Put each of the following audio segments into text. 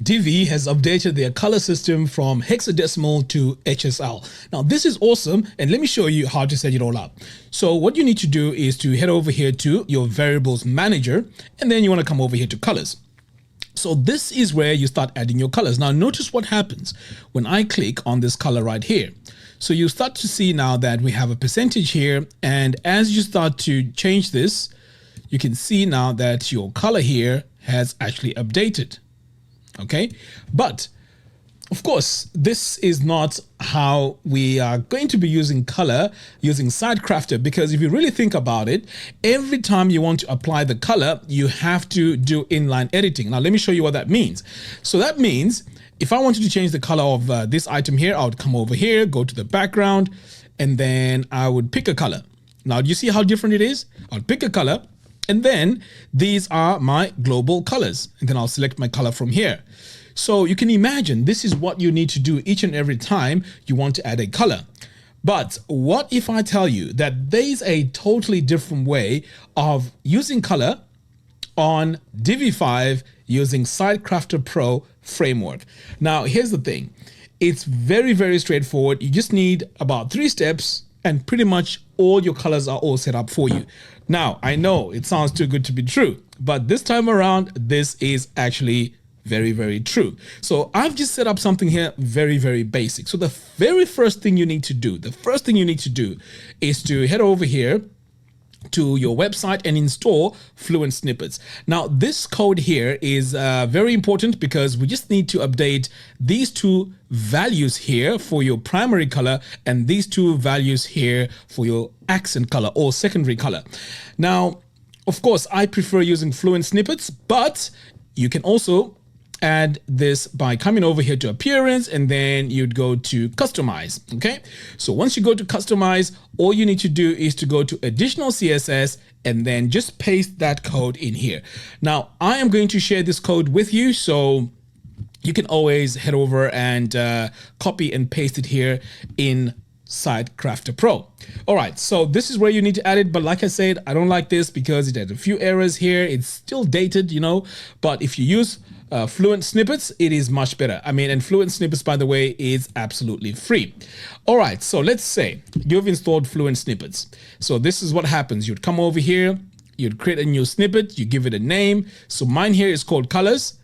Divi has updated their color system from hexadecimal to HSL. Now this is awesome, and let me show you how to set it all up. So what you need to do is to head over here to your variables manager, and then you want to come over here to colors. So this is where you start adding your colors. Now notice what happens when I click on this color right here. So you start to see now that we have a percentage here, and as you start to change this, you can see now that your color here has actually updated. Okay, but of course, this is not how we are going to be using color using SiteKrafter, because if you really think about it, every time you want to apply the color, you have to do inline editing. Now, let me show you what that means. So that means if I wanted to change the color of this item here, I would come over here, go to the background, and then I would pick a color. Now, do you see how different it is? I'll pick a color. And then these are my global colors. And then I'll select my color from here. So you can imagine this is what you need to do each and every time you want to add a color. But what if I tell you that there's a totally different way of using color on Divi 5 using SiteKrafter Pro framework? Now, here's the thing. It's very, very straightforward. You just need about 3 steps and pretty much all your colors are all set up for you. Now, I know it sounds too good to be true, but this time around, this is actually very, very true. So I've just set up something here very, very basic. So the very first thing you need to do, is to head over here to your website and install Fluent Snippets. Now, this code here is very important because we just need to update these 2 values here for your primary color and these 2 values here for your accent color or secondary color. Now, of course, I prefer using Fluent Snippets, but you can also add this by coming over here to appearance, and then you'd go to customize. Okay, so once you go to customize, all you need to do is to go to additional CSS and then just paste that code in here. Now I am going to share this code with you, so you can always head over and copy and paste it here in SiteKrafter Pro. All right, so this is where you need to add it, but like I said, I don't like this because it had a few errors here. It's still dated, you know, but if you use Fluent Snippets, it is much better. I mean, and Fluent Snippets, by the way, is absolutely free. All right, so let's say you've installed Fluent Snippets. So this is what happens. You'd come over here, you'd create a new snippet, you give it a name. So mine here is called colors,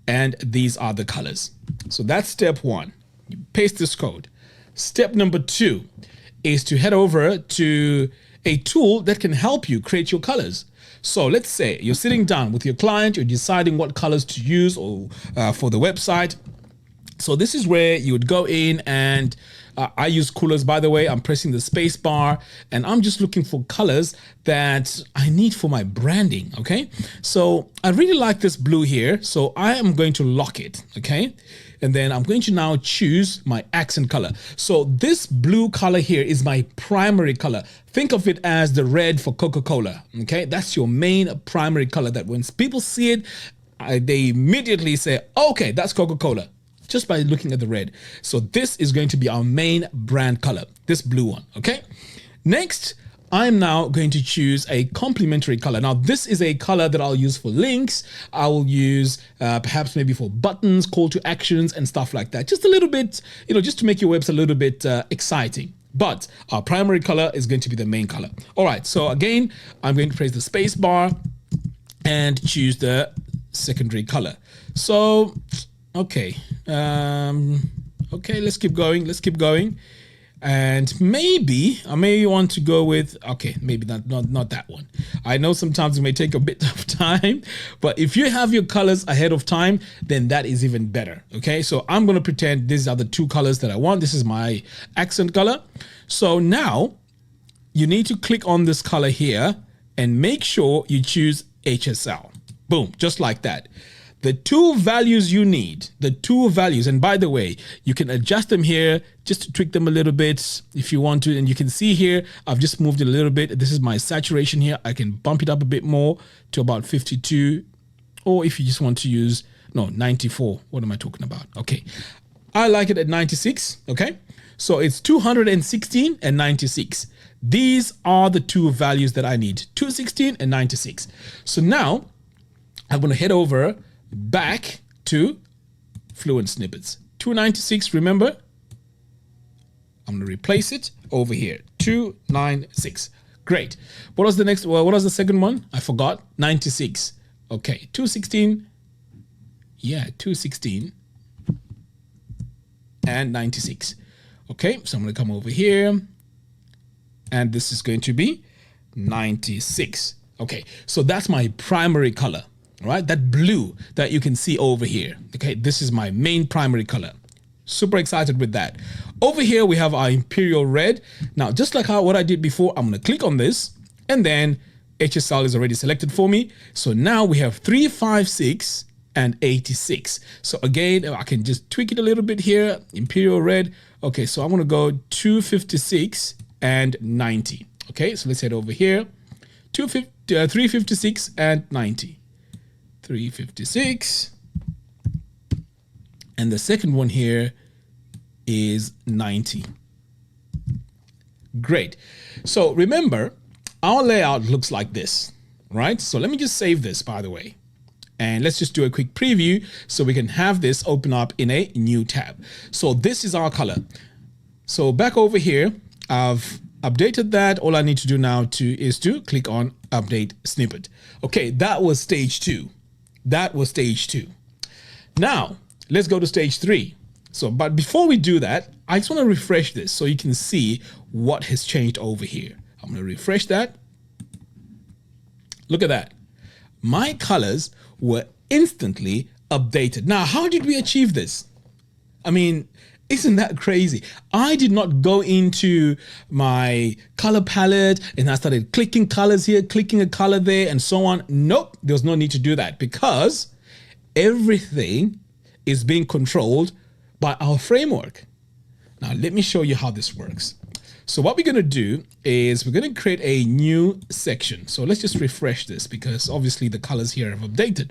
and these are the colors. So that's step 1. You paste this code. Step number 2 is to head over to a tool that can help you create your colors. So let's say you're sitting down with your client, you're deciding what colors to use or for the website. So this is where you would go in and I use colors, by the way. I'm pressing the space bar and I'm just looking for colors that I need for my branding. Okay, so I really like this blue here, so I am going to lock it. Okay, and then I'm going to now choose my accent color. So this blue color here is my primary color. Think of it as the red for Coca-Cola. Okay, that's your main primary color that when people see it, they immediately say, okay, that's Coca-Cola, just by looking at the red. So this is going to be our main brand color, this blue one. Okay, next, I'm now going to choose a complementary color. Now, this is a color that I'll use for links. I will use perhaps maybe for buttons, call to actions and stuff like that. Just a little bit, you know, just to make your website a little bit exciting. But our primary color is going to be the main color. All right, so again, I'm going to press the space bar and choose the secondary color. So, okay, okay, let's keep going. And maybe I may want to go with, okay, maybe not that one. I know sometimes it may take a bit of time, but if you have your colors ahead of time, then that is even better. Okay, so I'm going to pretend these are the 2 colors that I want. This is my accent color. So now you need to click on this color here and make sure you choose HSL. Boom, just like that. The 2 values you need, and by the way, you can adjust them here just to tweak them a little bit if you want to. And you can see here, I've just moved it a little bit. This is my saturation here. I can bump it up a bit more to about 52, or if you just want to use, no, 94. What am I talking about? Okay, I like it at 96. Okay, so it's 216 and 96. These are the 2 values that I need, 216 and 96. So now I'm going to head over back to fluent snippets. 296, remember? I'm going to replace it over here. 296. Great. What was the next? Well, what was the second one? I forgot. 96. Okay. 216. Yeah, 216 and 96. Okay. So I'm going to come over here and this is going to be 96. Okay. So that's my primary color, right? That blue that you can see over here. Okay. This is my main primary color. Super excited with that. Over here, we have our Imperial Red. Now, just like what I did before, I'm going to click on this and then HSL is already selected for me. So now we have 356 and 86. So again, I can just tweak it a little bit here. Imperial Red. Okay, so I'm going to go 256 and 90. Okay, so let's head over here. 356 and 90. 356. And the second one here is 90. Great. So remember, our layout looks like this, right? So let me just save this, by the way. And let's just do a quick preview so we can have this open up in a new tab. So this is our color. So back over here, I've updated that. All I need to do now is to click on update snippet. Okay, that was stage 2. That was stage 2. Now, let's go to stage 3. So, but before we do that, I just want to refresh this so you can see what has changed over here. I'm going to refresh that. Look at that. My colors were instantly updated. Now, how did we achieve this? I mean, isn't that crazy? I did not go into my color palette and I started clicking colors here, clicking a color there and so on. Nope, there was no need to do that because everything is being controlled by our framework. Now, let me show you how this works. So what we're going to do is we're going to create a new section. So let's just refresh this because obviously the colors here have updated.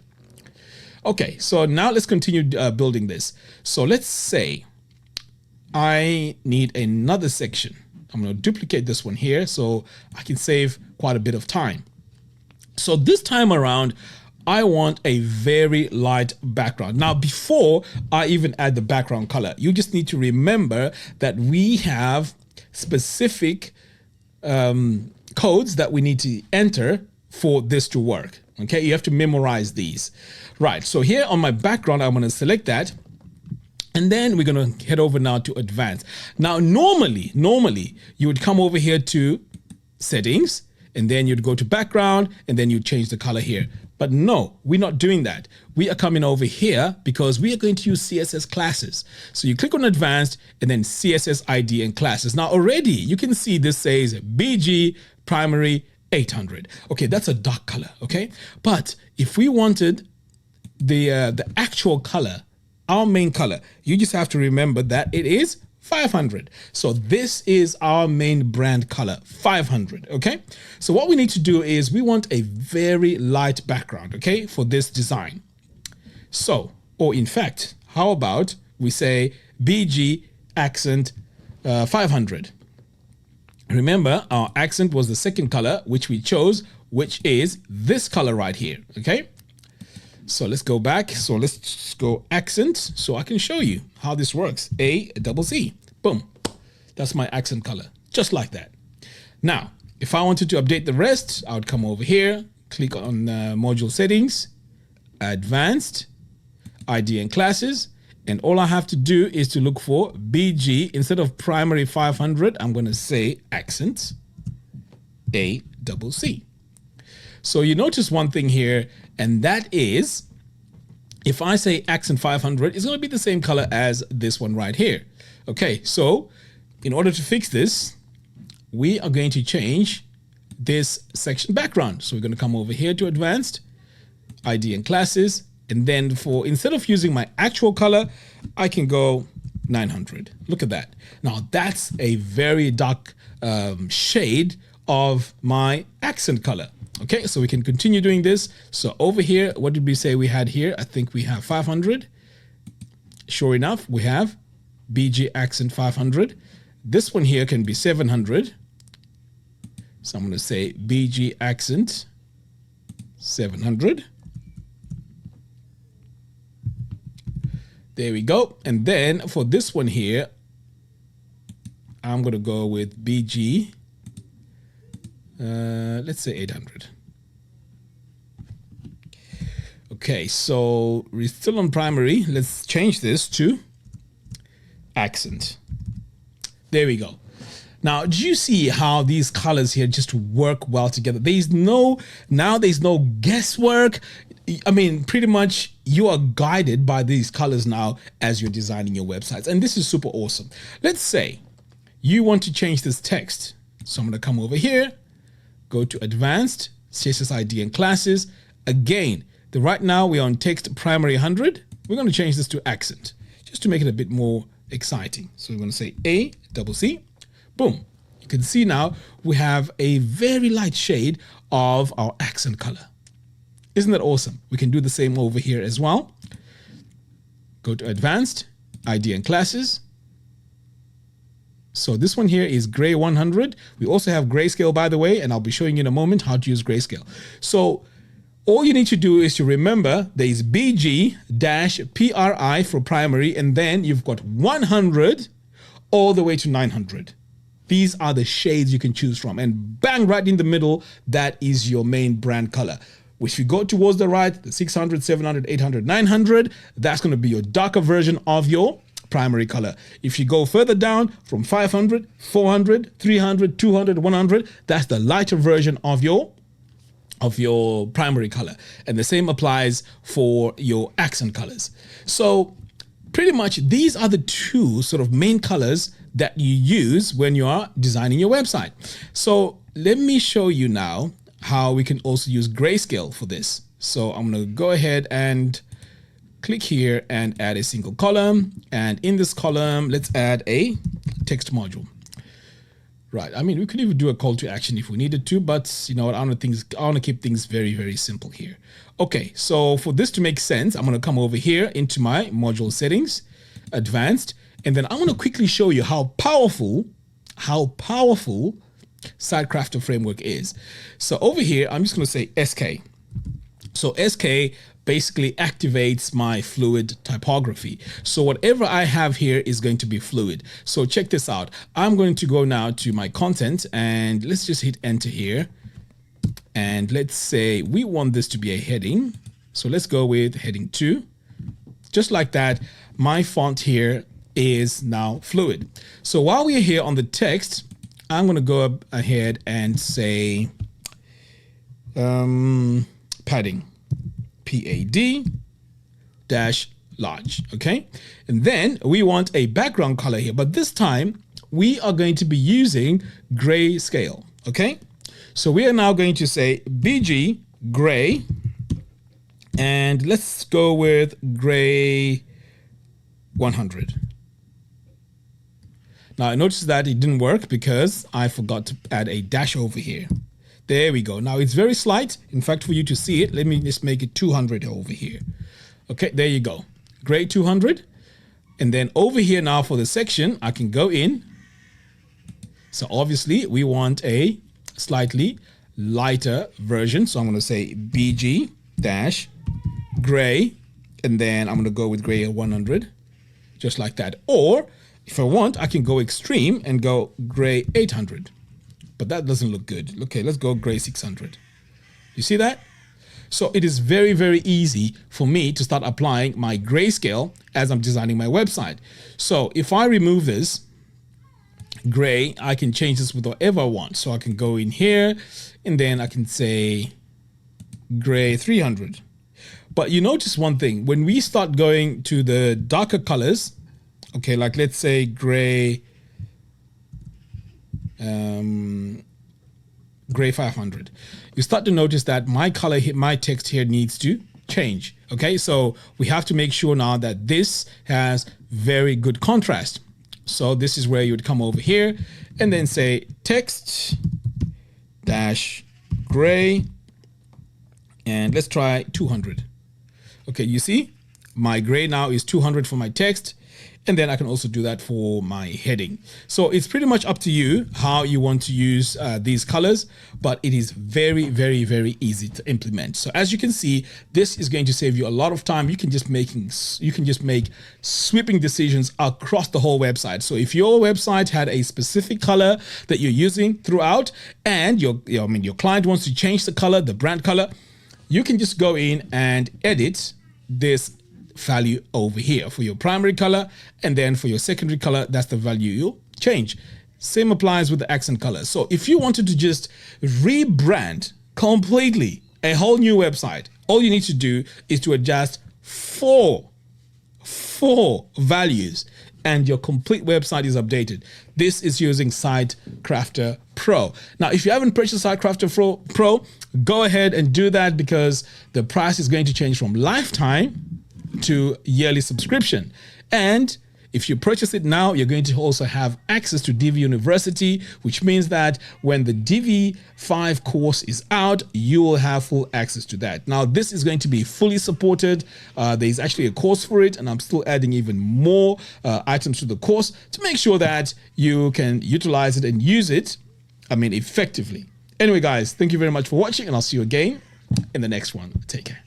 Okay, so now let's continue building this. So let's say I need another section. I'm going to duplicate this one here so I can save quite a bit of time. So this time around, I want a very light background. Now, before I even add the background color, you just need to remember that we have specific codes that we need to enter for this to work. Okay, you have to memorize these. Right, so here on my background, I'm going to select that. And then we're going to head over now to advanced. Now, normally, you would come over here to settings, and then you'd go to background, and then you change the color here. But no, we're not doing that. We are coming over here because we are going to use CSS classes. So you click on advanced and then CSS ID and classes. Now already you can see this says BG primary 800. Okay, that's a dark color, okay? But if we wanted the actual color, our main color, you just have to remember that it is 500. So this is our main brand color, 500, okay? So what we need to do is we want a very light background, okay, for this design. So, or in fact, how about we say BG accent 500. Remember, our accent was the second color, which we chose, which is this color right here, okay? So let's go back. So let's just go accent so I can show you how this works. A-double-C. Boom. That's my accent color, just like that. Now, if I wanted to update the rest, I would come over here, click on module settings, advanced, ID and classes, and all I have to do is to look for BG. Instead of primary 500, I'm going to say accent A-double-C. So you notice one thing here, and that is, if I say accent 500, it's going to be the same color as this one right here. Okay, so in order to fix this, we are going to change this section background. So we're going to come over here to advanced, ID and classes, and then for, instead of using my actual color, I can go 900. Look at that. Now that's a very dark shade of my accent color. Okay, so we can continue doing this. So over here, what did we say we had here? I think we have 500. Sure enough, we have BG accent 500. This one here can be 700. So I'm going to say BG accent 700. There we go. And then for this one here, I'm going to go with BG. Let's say 800. Okay, so we're still on primary. Let's change this to accent. There we go. Now, do you see how these colors here just work well together? There's no guesswork. I mean, pretty much you are guided by these colors now as you're designing your websites. And this is super awesome. Let's say you want to change this text. So I'm going to come over here, go to advanced, CSS ID and classes. Again, right now we're on text primary 100. We're going to change this to accent just to make it a bit more exciting. So we're going to say A-double-C. Boom. You can see now we have a very light shade of our accent color. Isn't that awesome? We can do the same over here as well. Go to advanced, ID and classes. So this one here is gray 100. We also have grayscale, by the way, and I'll be showing you in a moment how to use grayscale. So all you need to do is to remember there is BG-PRI for primary, and then you've got 100 all the way to 900. These are the shades you can choose from, and bang, right in the middle, that is your main brand color. If you go towards the right, the 600, 700, 800, 900, that's going to be your darker version of your primary color. If you go further down from 500, 400, 300, 200, 100, that's the lighter version of your primary color. And the same applies for your accent colors. So pretty much these are the two sort of main colors that you use when you are designing your website. So let me show you now how we can also use grayscale for this. So I'm going to go ahead and click here and add a single column. And in this column, let's add a text module. Right. I mean, we could even do a call to action if we needed to, but you know what? I want to keep things very, very simple here. Okay. So for this to make sense, I'm going to come over here into my module settings, advanced, and then I'm going to quickly show you how powerful SiteKrafter framework is. So over here, I'm just going to say SK. So SK basically activates my fluid typography. So whatever I have here is going to be fluid. So check this out. I'm going to go now to my content and let's just hit enter here. And let's say we want this to be a heading. So let's go with heading 2. Just like that, my font here is now fluid. So while we're here on the text, I'm going to go ahead and say padding, PAD -large. Okay. And then we want a background color here, but this time we are going to be using grayscale. Okay. So we are now going to say BG gray, and let's go with gray 100. Now I noticed that it didn't work because I forgot to add a dash over here. There we go. Now it's very slight. In fact, for you to see it, let me just make it 200 over here. Okay, there you go. Gray 200. And then over here now for the section, I can go in. So obviously we want a slightly lighter version. So I'm going to say BG dash gray, and then I'm going to go with gray 100, just like that. Or if I want, I can go extreme and go gray 800, but that doesn't look good. Okay, let's go gray 600. You see that? So it is very, very easy for me to start applying my grayscale as I'm designing my website. So if I remove this gray, I can change this with whatever I want. So I can go in here and then I can say gray 300. But you notice one thing, when we start going to the darker colors, okay, like let's say gray, gray 500, you start to notice that my color here, my text here needs to change. Okay, so we have to make sure now that this has very good contrast. So this is where you would come over here and then say text dash gray, and let's try 200. Okay, you see, My gray now is 200 for my text. And then I can also do that for my heading. So it's pretty much up to you how you want to use these colors, but it is very, very, very easy to implement. So as you can see, this is going to save you a lot of time. You can just make sweeping decisions across the whole website. So if your website had a specific color that you're using throughout, and your client wants to change the color, the brand color, you can just go in and edit this value over here for your primary color, and then for your secondary color, that's the value you'll change. Same applies with the accent color. So if you wanted to just rebrand completely a whole new website, all you need to do is to adjust four values and your complete website is updated. This is using SiteKrafter Pro. Now, if you haven't purchased SiteKrafter Pro, go ahead and do that, because the price is going to change from lifetime to yearly subscription. And if you purchase it now, you're going to also have access to Divi University, which means that when the Divi 5 course is out, you will have full access to that. Now, this is going to be fully supported. There's actually a course for it, and I'm still adding even more items to the course to make sure that you can utilize it and use it, effectively. Anyway, guys, thank you very much for watching, and I'll see you again in the next one. Take care.